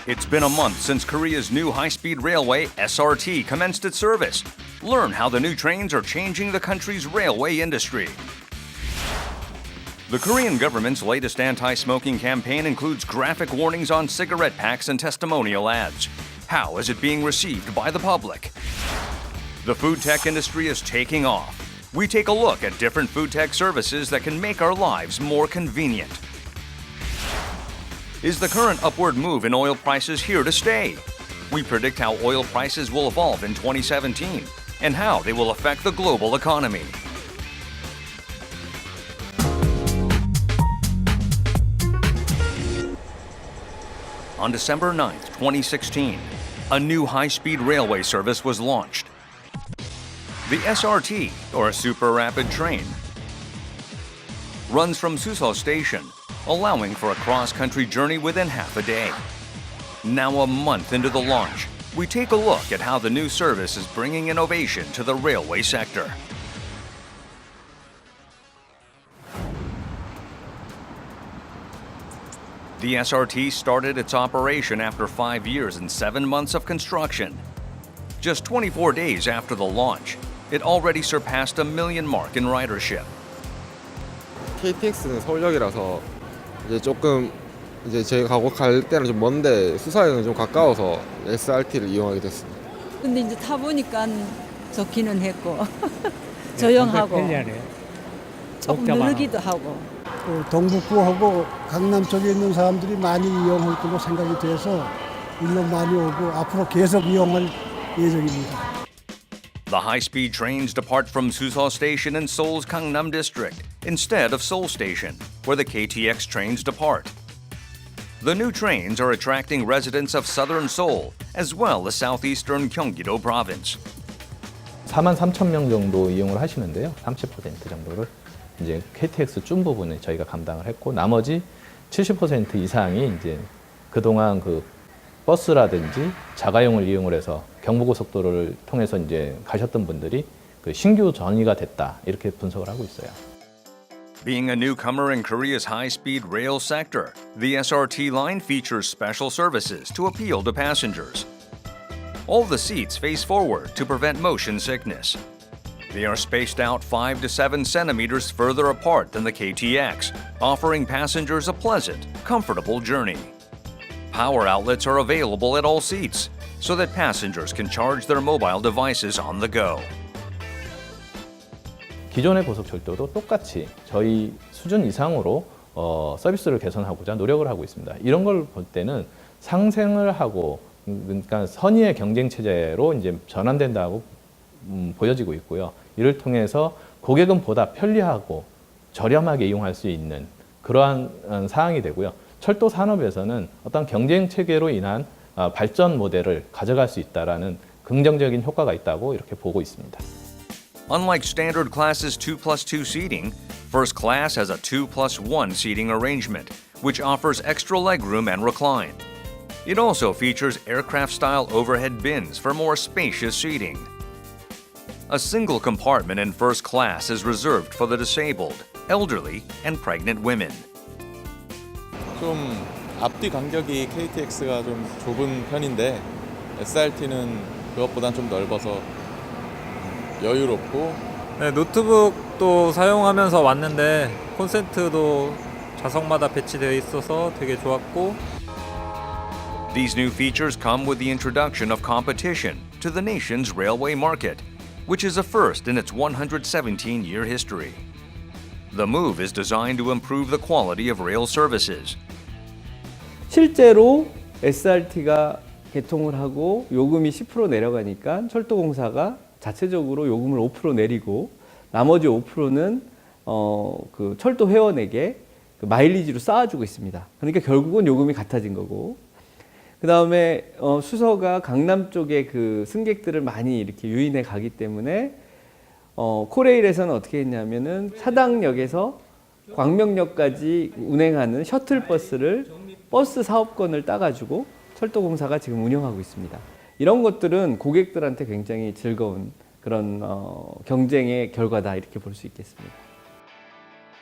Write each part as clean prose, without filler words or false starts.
It's been a month since Korea's new high-speed railway, SRT, commenced its service. Learn how the new trains are changing the country's railway industry. The Korean government's latest anti-smoking campaign includes graphic warnings on cigarette packs and testimonial ads. How is it being received by the public? The food tech industry is taking off. We take a look at different food tech services that can make our lives more convenient. Is the current upward move in oil prices here to stay? We predict how oil prices will evolve in 2017 and how they will affect the global economy. On December 9th, 2016, a new high-speed railway service was launched. The SRT, or a super rapid train, runs from Suseol Station, allowing for a cross-country journey within half a day. Now a month into the launch, we take a look at how the new service is bringing innovation to the railway sector. The SRT started its operation after 5 years and 7 months of construction. Just 24 days after the launch, it already surpassed a million mark in ridership. KTX는 서울역이라서 조금 제가 갈 때는 좀 먼데 수서역은 좀 가까워서 SRT를 이용하게 됐습니다. 근데 이제 타 보니까 좋기는 했고 조용하고 조금 느리기도 하고. 동북부하고 강남 쪽에 있는 사람들이 많이 이용할 걸로 생각이 돼서 일로 많이 오고 앞으로 계속 이용할 예정입니다. The high-speed trains depart from Suseol Station in Seoul's Gangnam District instead of Seoul Station, where the KTX trains depart. The new trains are attracting residents of southern Seoul as well as southeastern Gyeonggi-do province. 43,000명 정도 이용을 하시는데요. 30% 정도를 이제 KTX 준 부분을 저희가 감당을 했고, 나머지 70% 이상이 이제 그동안 그 버스라든지 자가용을 이용을 해서 경부고속도로를 통해서 이제 가셨던 분들이 그 신규 전이가 됐다, 이렇게 분석을 하고 있어요. Being a newcomer in Korea's high-speed rail sector, the SRT line features special services to appeal to passengers. All the seats face forward to prevent motion sickness. They are spaced out 5 to 7 centimeters further apart than the KTX, offering passengers a pleasant, comfortable journey. Power outlets are available at all seats, so that passengers can charge their mobile devices on the go. 기존의 고속철도도 똑같이 저희 수준 이상으로 서비스를 개선하고자 노력을 하고 있습니다. 이런 걸 볼 때는 상생을 하고, 그러니까 선의의 경쟁 체제로 이제 전환된다고 보여지고 있고요. 이를 통해서 고객은 보다 편리하고 저렴하게 이용할 수 있는 그러한 사항이 되고요. 철도 산업에서는 어떤 경쟁 체계로 인한 발전 모델을 가져갈 수 있다라는 긍정적인 효과가 있다고 이렇게 보고 있습니다. Unlike standard class's 2+2 seating, first class has a 2+1 seating arrangement, which offers extra legroom and recline. It also features aircraft-style overhead bins for more spacious seating. A single compartment in first class is reserved for the disabled, elderly, and pregnant women. 좀 앞뒤 간격이 KTX가 좀 좁은 편인데 SRT는 그것보단 좀 넓어서 여유롭고. 네, 노트북도 사용하면서 왔는데 콘센트도 좌석마다 배치되어 있어서 되게 좋았고. These new features come with the introduction of competition to the nation's railway market, which is a first in its 117-year history. The move is designed to improve the quality of rail services. 실제로 SRT가 개통을 하고 요금이 10% 내려가니까 철도공사가 자체적으로 요금을 5% 내리고 나머지 5%는 그 철도 회원에게 그 마일리지로 쌓아주고 있습니다. 그러니까 결국은 요금이 같아진 거고, 그 다음에 수서가 강남 쪽에 그 승객들을 많이 이렇게 유인해 가기 때문에 코레일에서는 어떻게 했냐면은 사당역에서 광명역까지 운행하는 셔틀버스를 버스 사업권을 따가지고 철도공사가 지금 운영하고 있습니다. 이런 것들은 고객들한테 굉장히 즐거운 그런 경쟁의 결과다, 이렇게 볼 수 있겠습니다.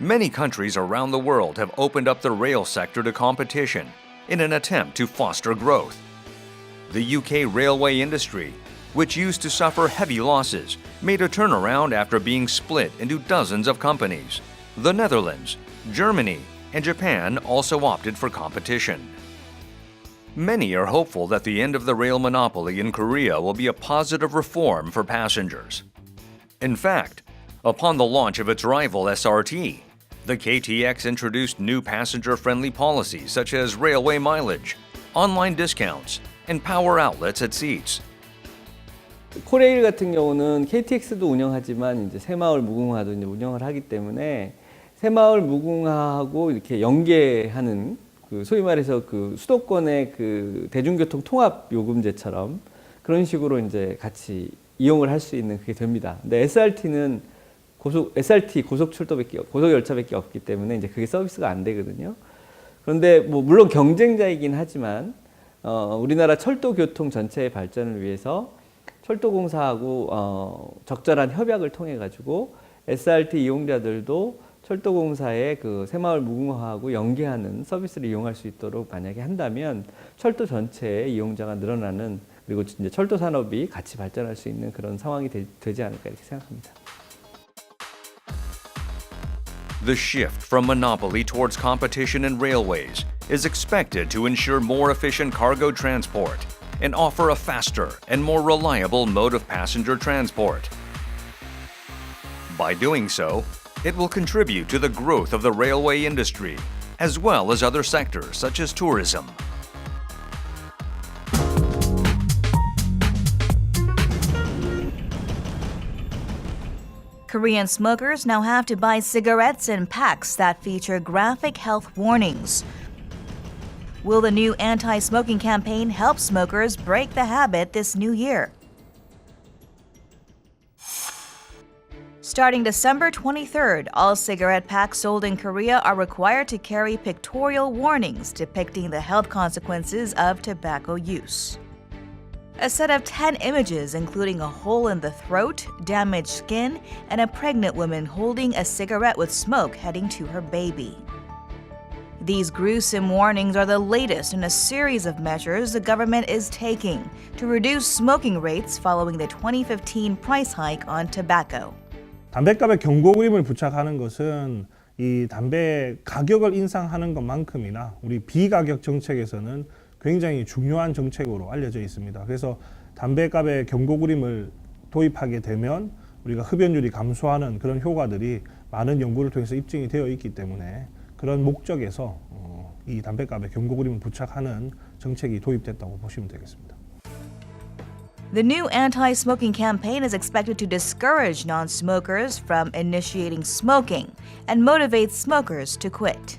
Many countries around the world have opened up the rail sector to competition, in an attempt to foster growth. The UK railway industry, which used to suffer heavy losses, made a turnaround after being split into dozens of companies. The Netherlands, Germany, and Japan also opted for competition. Many are hopeful that the end of the rail monopoly in Korea will be a positive reform for passengers. In fact, upon the launch of its rival SRT, the KTX introduced new passenger-friendly policies such as railway mileage, online discounts, and power outlets at seats. 코레일 같은 경우는 KTX도 운영하지만 이제 새마을 무궁화도 이제 운영을 하기 때문에 새마을 무궁화하고 이렇게 연계하는 그 소위 말해서 그 수도권의 그 대중교통 통합 요금제처럼 그런 식으로 이제 같이 이용을 할 수 있는 그게 됩니다. 근데 SRT는 SRT 고속열차밖에 없기 때문에 이제 그게 서비스가 안 되거든요. 그런데 뭐 물론 경쟁자이긴 하지만 우리나라 철도 교통 전체의 발전을 위해서 철도공사하고 적절한 협약을 통해 가지고 SRT 이용자들도 철도공사의 그 새마을 무궁화하고 연계하는 서비스를 이용할 수 있도록 만약에 한다면 철도 전체의 이용자가 늘어나는 그리고 이제 철도 산업이 같이 발전할 수 있는 그런 상황이 되지 않을까 이렇게 생각합니다. The shift from monopoly towards competition in railways is expected to ensure more efficient cargo transport and offer a faster and more reliable mode of passenger transport. By doing so, it will contribute to the growth of the railway industry, as well as other sectors such as tourism. Korean smokers now have to buy cigarettes in packs that feature graphic health warnings. Will the new anti-smoking campaign help smokers break the habit this new year? Starting December 23rd, all cigarette packs sold in Korea are required to carry pictorial warnings depicting the health consequences of tobacco use. A set of 10 images including a hole in the throat, damaged skin, and a pregnant woman holding a cigarette with smoke heading to her baby. These gruesome warnings are the latest in a series of measures the government is taking to reduce smoking rates following the 2015 price hike on tobacco. 담배값에 경고 그림을 부착하는 것은 이 담배 가격을 인상하는 것만큼이나 우리 비가격 정책에서는 굉장히 중요한 정책으로 알려져 있습니다. 그래서 담배값에 경고 그림을 도입하게 되면 우리가 흡연율이 감소하는 그런 효과들이 많은 연구를 통해서 입증이 되어 있기 때문에 그런 목적에서 이 담배값에 경고 그림을 부착하는 정책이 도입됐다고 보시면 되겠습니다. The new anti-smoking campaign is expected to discourage non-smokers from initiating smoking and motivate smokers to quit.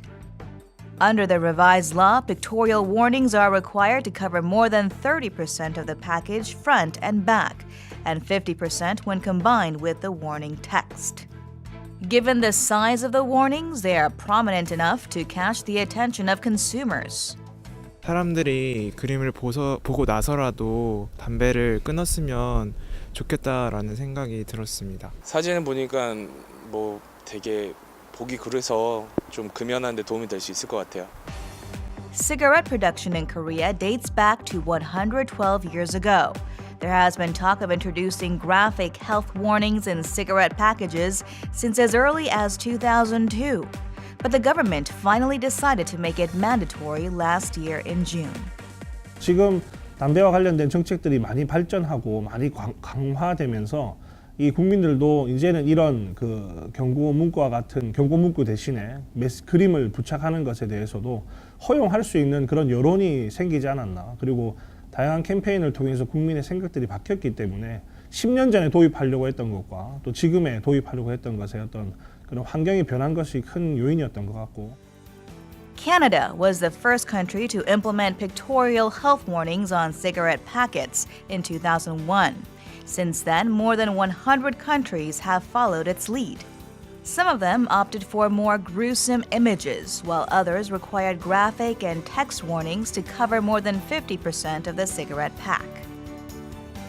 Under the revised law, pictorial warnings are required to cover more than 30% of the package front and back, and 50% when combined with the warning text. Given the size of the warnings, they are prominent enough to catch the attention of consumers. 사람들이 그림을 보고 나서라도 담배를 끊었으면 좋겠다라는 생각이 들었습니다. 사진을 보니까 뭐 되게 보기 그래서 좀 금연하는 데 도움이 될 수 있을 것 같아요. Cigarette production in Korea dates back to 112 years ago. There has been talk of introducing graphic health warnings in cigarette packages since as early as 2002. But the government finally decided to make it mandatory last year in June. 지금 담배와 관련된 정책들이 많이 발전하고 많이 강화되면서 이 국민들도 이제는 이런 그 경고 문구와 같은 경고 문구 대신에 그림을 부착하는 것에 대해서도 허용할 수 있는 그런 여론이 생기지 않았나. 그리고 다양한 캠페인을 통해서 국민의 생각들이 바뀌었기 때문에 10년 전에 도입하려고 했던 것과 또 지금에 도입하려고 했던 것의 어떤 그런 환경이 변한 것이 큰 요인이었던 것 같고. Canada was the first country to implement pictorial health warnings on cigarette packets in 2001. Since then, more than 100 countries have followed its lead. Some of them opted for more gruesome images, while others required graphic and text warnings to cover more than 50% of the cigarette pack.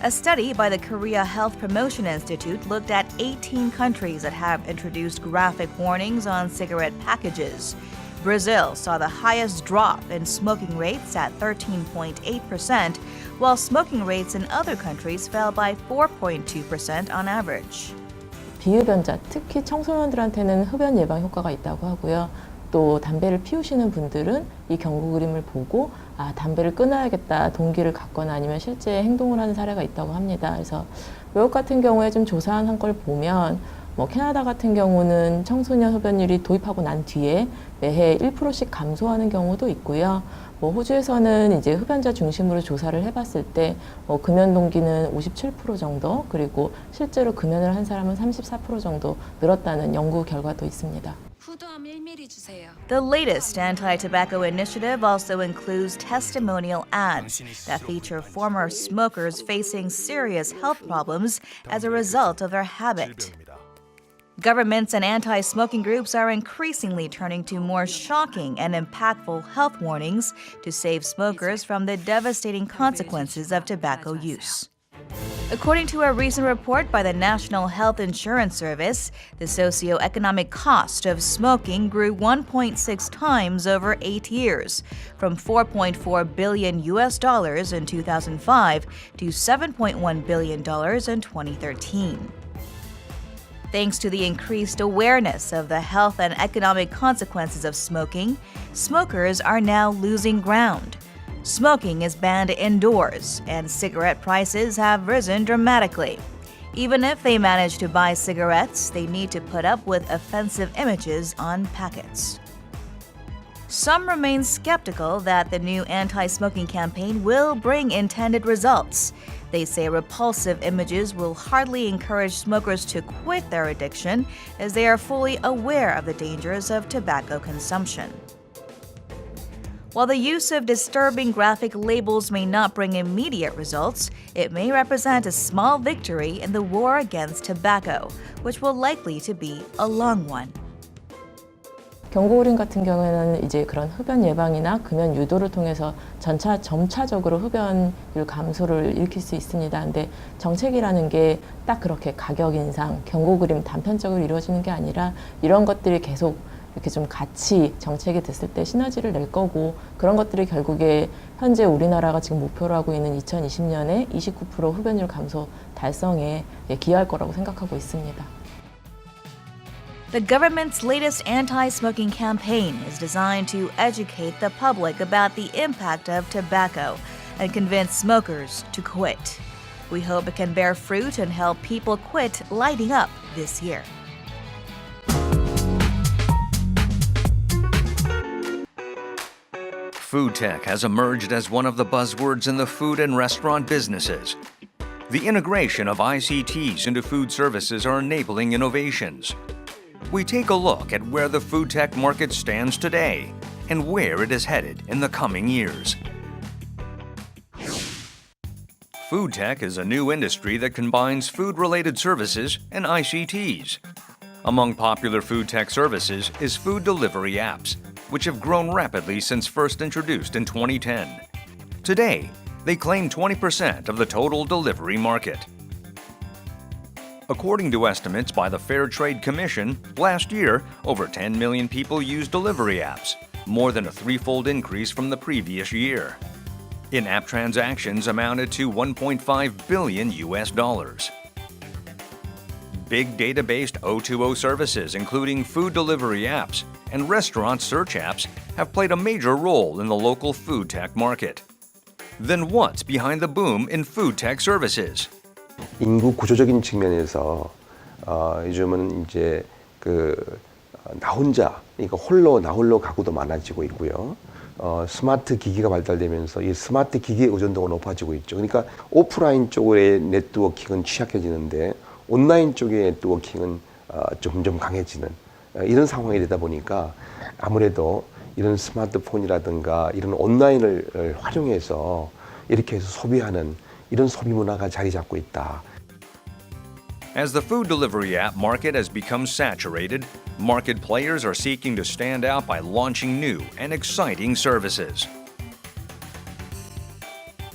A study by the Korea Health Promotion Institute looked at 18 countries that have introduced graphic warnings on cigarette packages, Brazil saw the highest drop in smoking rates at 13.8%, while smoking rates in other countries fell by 4.2% on average. 비흡연자, 특히 청소년들한테는 흡연 예방 효과가 있다고 하고요. 또 담배를 피우시는 분들은 이 경고 그림을 보고 담배를 끊어야겠다 동기를 갖거나 아니면 실제 행동을 하는 사례가 있다고 합니다. 그래서 외국 같은 경우에 좀 조사한 걸 보면 캐나다 같은 경우는 청소년 흡연율이 도입하고 난 뒤에 매해 1%씩 감소하는 경우도 있고요. 호주에서는 이제 흡연자 중심으로 조사를 해봤을 때 금연 동기는 57% 정도, 그리고 실제로 금연을 한 사람은 34% 정도 늘었다는 연구 결과도 있습니다. The latest anti-tobacco initiative also includes testimonial ads that feature former smokers facing serious health problems as a result of their habit. Governments and anti-smoking groups are increasingly turning to more shocking and impactful health warnings to save smokers from the devastating consequences of tobacco use. According to a recent report by the National Health Insurance Service, the socioeconomic cost of smoking grew 1.6 times over 8 years, from $4.4 billion in 2005 to $7.1 billion in 2013. Thanks to the increased awareness of the health and economic consequences of smoking, smokers are now losing ground. Smoking is banned indoors, and cigarette prices have risen dramatically. Even if they manage to buy cigarettes, they need to put up with offensive images on packets. Some remain skeptical that the new anti-smoking campaign will bring intended results. They say repulsive images will hardly encourage smokers to quit their addiction, as they are fully aware of the dangers of tobacco consumption. While the use of disturbing graphic labels may not bring immediate results, it may represent a small victory in the war against tobacco, which will likely to be a long one. 경고 그림 같은 경우에는 이제 그런 흡연 예방이나 금연 유도를 통해서 점차적으로 흡연율 감소를 일으킬 수 있습니다. 근데 정책이라는 게 딱 그렇게 가격 인상, 경고 그림 단편적으로 이루어지는 게 아니라 이런 것들이 계속 이렇게 좀 같이 정책이 됐을 때 시너지를 낼 거고, 그런 것들이 결국에 현재 우리나라가 지금 목표로 하고 있는 2020년에 29% 흡연율 감소 달성에 기여할 거라고 생각하고 있습니다. The government's latest anti-smoking campaign is designed to educate the public about the impact of tobacco and convince smokers to quit. We hope it can bear fruit and help people quit lighting up this year. Food tech has emerged as one of the buzzwords in the food and restaurant businesses. The integration of ICTs into food services are enabling innovations. We take a look at where the food tech market stands today and where it is headed in the coming years. Food tech is a new industry that combines food-related services and ICTs. Among popular food tech services is food delivery apps, which have grown rapidly since first introduced in 2010. Today, they claim 20% of the total delivery market. According to estimates by the Fair Trade Commission, last year, over 10 million people used delivery apps, more than a threefold increase from the previous year. In-app transactions amounted to $1.5 billion. Big data-based O2O services, including food delivery apps and restaurant search apps, have played a major role in the local food tech market. Then what's behind the boom in food tech services? 인구 구조적인 측면에서 요즘은 이제 나 혼자, 그러니까 나 홀로 가구도 많아지고 있고요. 스마트 기기가 발달되면서 이 스마트 기기의 의존도가 높아지고 있죠. 그러니까 오프라인 쪽의 네트워킹은 취약해지는데 온라인 쪽의 네트워킹은 점점 강해지는 이런 상황이 되다 보니까 아무래도 이런 스마트폰이라든가 이런 온라인을 활용해서 이렇게 해서 소비하는 이런 소비 문화가 자리 잡고 있다. As the food delivery app market has become saturated, market players are seeking to stand out by launching new and exciting services.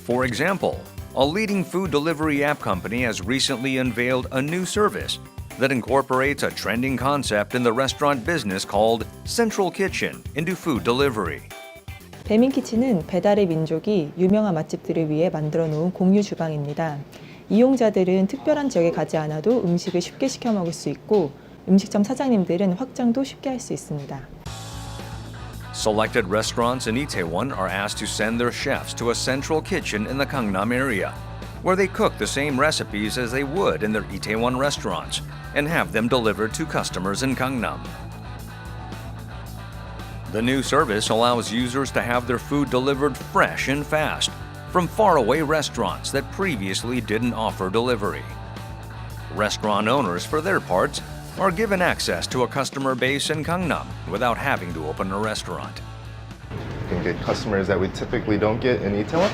For example, a leading food delivery app company has recently unveiled a new service, that incorporates a trending concept in the restaurant business called Central Kitchen into food delivery. 배민키친은 배달의 민족이 유명한 맛집들을 위해 만들어 놓은 공유 주방입니다. 이용자들은 특별한 지역에 가지 않아도 음식을 쉽게 시켜 먹을 수 있고 음식점 사장님들은 확장도 쉽게 할 수 있습니다. Selected restaurants in Itaewon are asked to send their chefs to a central kitchen in the Gangnam area, where they cook the same recipes as they would in their Itaewon restaurants and have them delivered to customers in Gangnam. The new service allows users to have their food delivered fresh and fast from faraway restaurants that previously didn't offer delivery. Restaurant owners, for their parts, are given access to a customer base in Gangnam without having to open a restaurant. We can get customers that we typically don't get in Itaewon,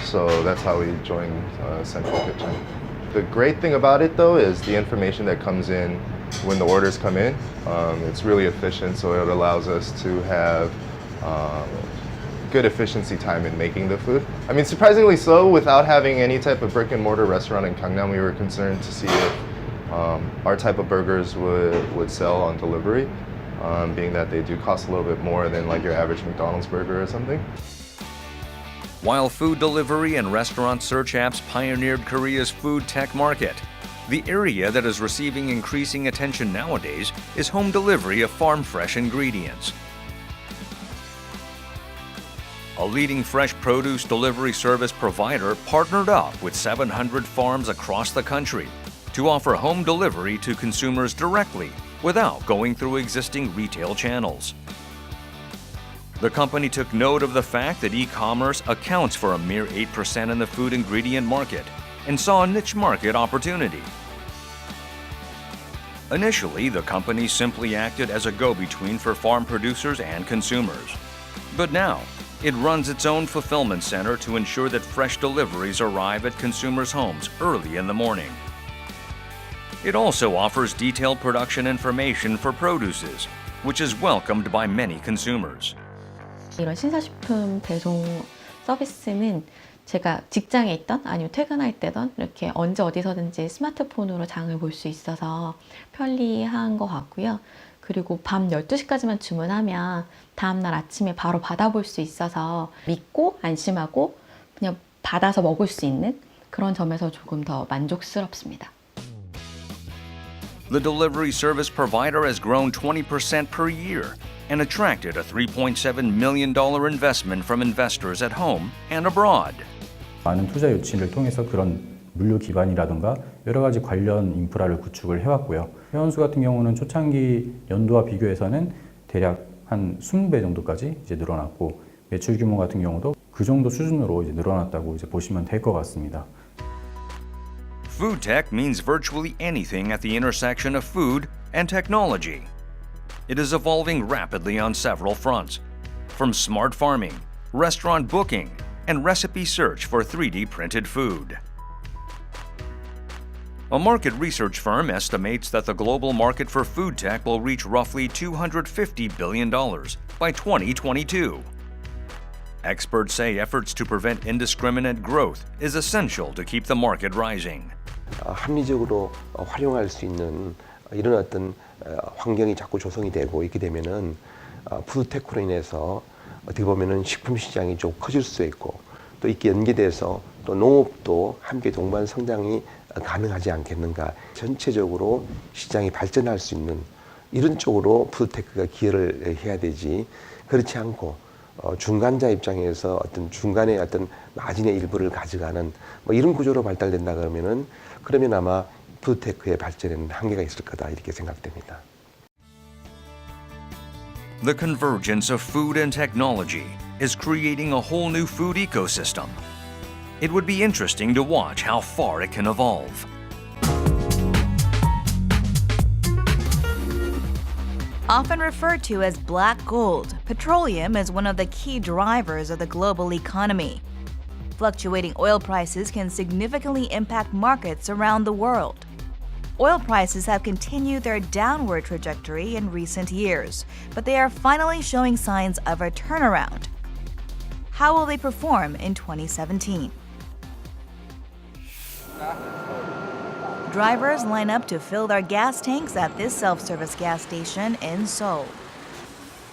so that's how we joined Central Kitchen. The great thing about it though is the information that comes in when the orders come in. It's really efficient, so it allows us to have good efficiency time in making the food. I mean, surprisingly so, without having any type of brick and mortar restaurant in Gangnam, we were concerned to see if our type of burgers would sell on delivery, being that they do cost a little bit more than like your average McDonald's burger or something. While food delivery and restaurant search apps pioneered Korea's food tech market, the area that is receiving increasing attention nowadays is home delivery of farm-fresh ingredients. A leading fresh produce delivery service provider partnered up with 700 farms across the country to offer home delivery to consumers directly without going through existing retail channels. The company took note of the fact that e-commerce accounts for a mere 8% in the food ingredient market and saw a niche market opportunity. Initially, the company simply acted as a go-between for farm producers and consumers. But now, it runs its own fulfillment center to ensure that fresh deliveries arrive at consumers' homes early in the morning. It also offers detailed production information for produces, which is welcomed by many consumers. 이런 신사식품 배송 서비스는 제가 직장에 있던 아니면 퇴근할 때든 이렇게 언제 어디서든지 스마트폰으로 장을 볼 수 있어서 편리한 것 같고요. 그리고 밤 12시까지만 주문하면 다음날 아침에 바로 받아볼 수 있어서 믿고 안심하고 그냥 받아서 먹을 수 있는 그런 점에서 조금 더 만족스럽습니다. The delivery service provider has grown 20% per year and attracted a $3.7 million investment from investors at home and abroad. 많은 투자 유치를 통해서 그런 물류 기반이라든가 여러 가지 관련 인프라를 구축을 해왔고요. 회원수 같은 경우는 초창기 연도와 비교해서는 대략 한 20배 정도까지 이제 늘어났고 매출 규모 같은 경우도 그 정도 수준으로 이제 늘어났다고 이제 보시면 될 것 같습니다. Food tech means virtually anything at the intersection of food and technology. It is evolving rapidly on several fronts, from smart farming, restaurant booking, and recipe search for 3D printed food. A market research firm estimates that the global market for food tech will reach roughly $250 billion by 2022. Experts say efforts to prevent indiscriminate growth is essential to keep the market rising. 합리적으로 활용할 수 있는 이런 어떤 환경이 자꾸 조성이 되고 있게 되면은 푸드테크로 인해서 어떻게 보면은 식품 시장이 좀 커질 수 있고 또 이렇게 연계돼서 또 농업도 함께 동반 성장이 가능하지 않겠는가. 전체적으로 시장이 발전할 수 있는 이런 쪽으로 푸드테크가 기여를 해야 되지. 그렇지 않고 중간자 입장에서 어떤 중간에 어떤 마진의 일부를 가져가는 뭐 이런 구조로 발달된다 그러면 아마 푸드테크의 발전에는 한계가 있을 거다 이렇게 생각됩니다. The convergence of food and technology is creating a whole new food ecosystem. It would be interesting to watch how far it can evolve. Often referred to as black gold, petroleum is one of the key drivers of the global economy. Fluctuating oil prices can significantly impact markets around the world. Oil prices have continued their downward trajectory in recent years, but they are finally showing signs of a turnaround. How will they perform in 2017? drivers line up to fill their gas tanks at this self-service gas station in Seoul.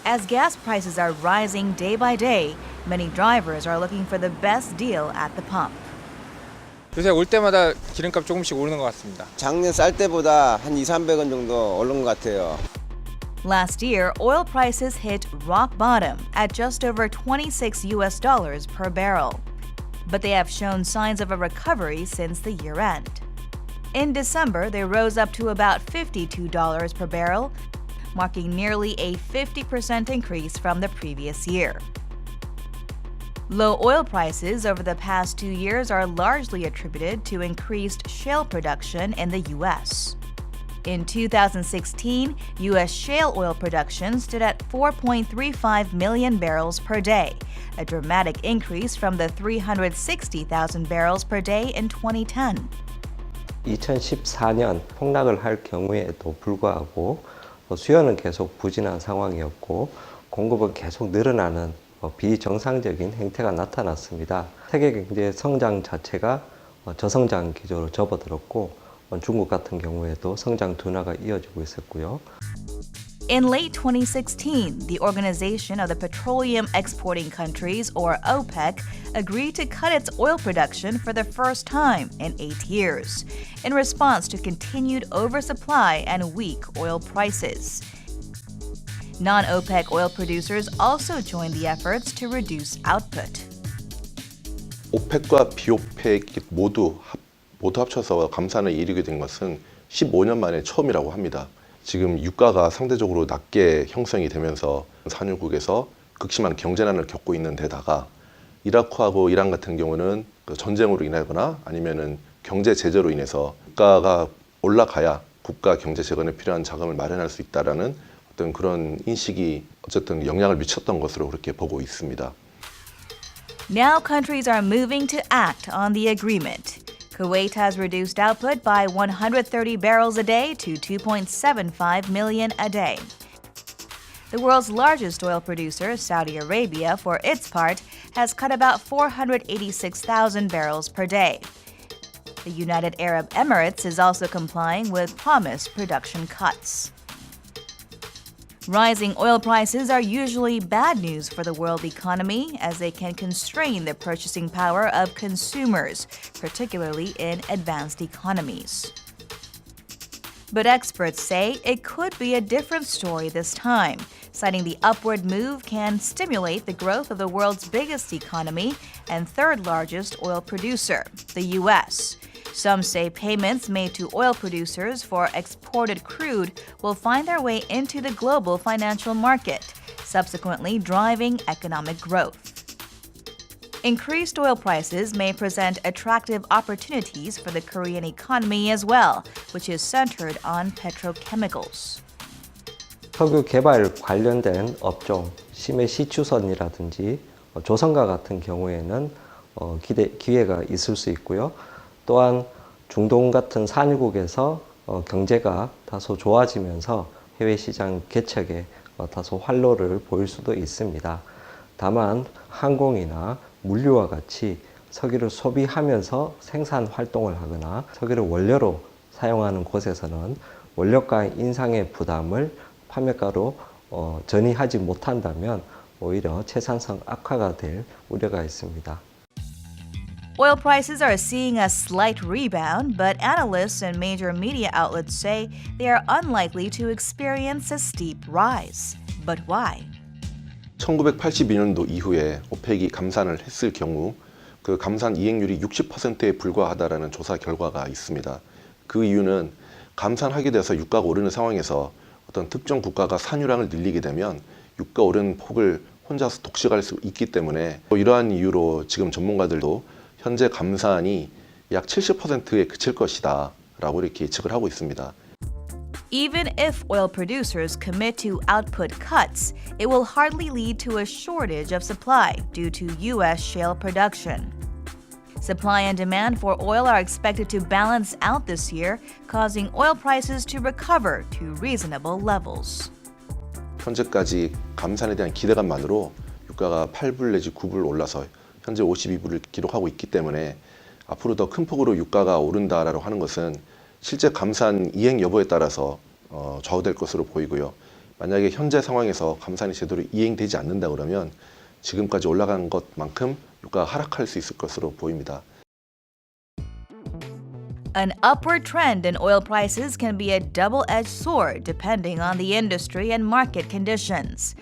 As gas prices are rising day by day, many drivers are looking for the best deal at the pump. 요새 올 때마다 기름값 조금씩 오르는 것 같습니다. 작년 쌀 때보다 한 200~300원 정도 오른 것 같아요. Last year, oil prices hit rock bottom at just over $26 per barrel. But they have shown signs of a recovery since the year end. In December, they rose up to about $52 per barrel, marking nearly a 50% increase from the previous year. Low oil prices over the past 2 years are largely attributed to increased shale production in the U.S. In 2016, U.S. shale oil production stood at 4.35 million barrels per day, a dramatic increase from the 360,000 barrels per day in 2010. 2014년 폭락을 할 경우에도 불구하고 수요는 계속 부진한 상황이었고 공급은 계속 늘어나는 비정상적인 행태가 나타났습니다. 세계 경제 성장 자체가 저성장 기조로 접어들었고 중국 같은 경우에도 성장 둔화가 이어지고 있었고요. In late 2016, the Organization of the Petroleum Exporting Countries, or OPEC, agreed to cut its oil production for the first time in 8 years, in response to continued oversupply and weak oil prices. Non-OPEC oil producers also joined the efforts to reduce output. 오펙과 비오펙 모두 합쳐서 감산을 이루게 된 것은 15년 만에 처음이라고 합니다. 지금 유가가 상대적으로 낮게 형성이 되면서 산유국에서 극심한 경제난을 겪고 있는 데다가 이라크하고 이란 같은 경우는 전쟁으로 인하거나 아니면은 경제 제재로 인해서 유가가 올라가야 국가 경제 재건에 필요한 자금을 마련할 수 있다라는 어떤 그런 인식이 어쨌든 영향을 미쳤던 것으로 그렇게 보고 있습니다. Now countries are moving to act on the agreement. Kuwait has reduced output by 130 barrels a day to 2.75 million a day. The world's largest oil producer, Saudi Arabia, for its part, has cut about 486,000 barrels per day. The United Arab Emirates is also complying with promised production cuts. Rising oil prices are usually bad news for the world economy as they can constrain the purchasing power of consumers, particularly in advanced economies. But experts say it could be a different story this time, citing the upward move can stimulate the growth of the world's biggest economy and third largest oil producer, the U.S. Some say payments made to oil producers for exported crude will find their way into the global financial market, subsequently driving economic growth. Increased oil prices may present attractive opportunities for the Korean economy as well, which is centered on petrochemicals. 석유 개발 관련된 업종, 심해 시추선이라든지 조선과 같은 경우에는 기회가 있을 수 있고요. 또한 중동 같은 산유국에서 경제가 다소 좋아지면서 해외 시장 개척에 다소 활로를 보일 수도 있습니다. 다만 항공이나 물류와 같이 석유를 소비하면서 생산 활동을 하거나 석유를 원료로 사용하는 곳에서는 원료가 인상의 부담을 판매가로 전이하지 못한다면 오히려 채산성 악화가 될 우려가 있습니다. Oil prices are seeing a slight rebound, but analysts and major media outlets say they are unlikely to experience a steep rise. But why? 1982년도 이후에 오펙이 감산을 했을 경우 그 감산 이행률이 60%에 불과하다라는 조사 결과가 있습니다. 그 이유는 감산하게 돼서 유가가 오르는 상황에서 어떤 특정 국가가 산유량을 늘리게 되면 유가 오르는 폭을 혼자서 독식할 수 있기 때문에 이러한 이유로 지금 전문가들도 현재 감산이 약 70%에 그칠 것이다 라고 이렇게 예측을 하고 있습니다. Even if oil producers commit to output cuts, it will hardly lead to a shortage of supply due to U.S. shale production. Supply and demand for oil are expected to balance out this year, causing oil prices to recover to reasonable levels. 현재까지 감산에 대한 기대감만으로 유가가 8불 내지 9불 올라서 현재 52불을 기록하고 있기 때문에 앞으로 더 큰 폭으로 유가가 오른다라고 하는 것은 실제 감산 이행 여부에 따라서 좌우될 것으로 보이고요. 만약에 현재 상황에서 감산이 제대로 이행되지 않는다 그러면 지금까지 올라간 것만큼 유가가 하락할 수 있을 것으로 보입니다. An upward trend in oil prices can be a double-edged sword depending on the industry and market conditions.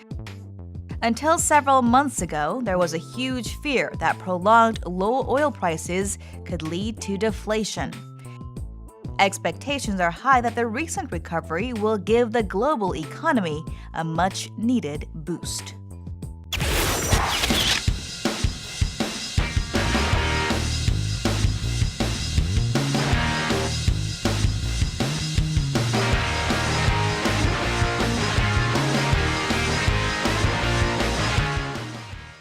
Until several months ago, there was a huge fear that prolonged low oil prices could lead to deflation. Expectations are high that the recent recovery will give the global economy a much-needed boost.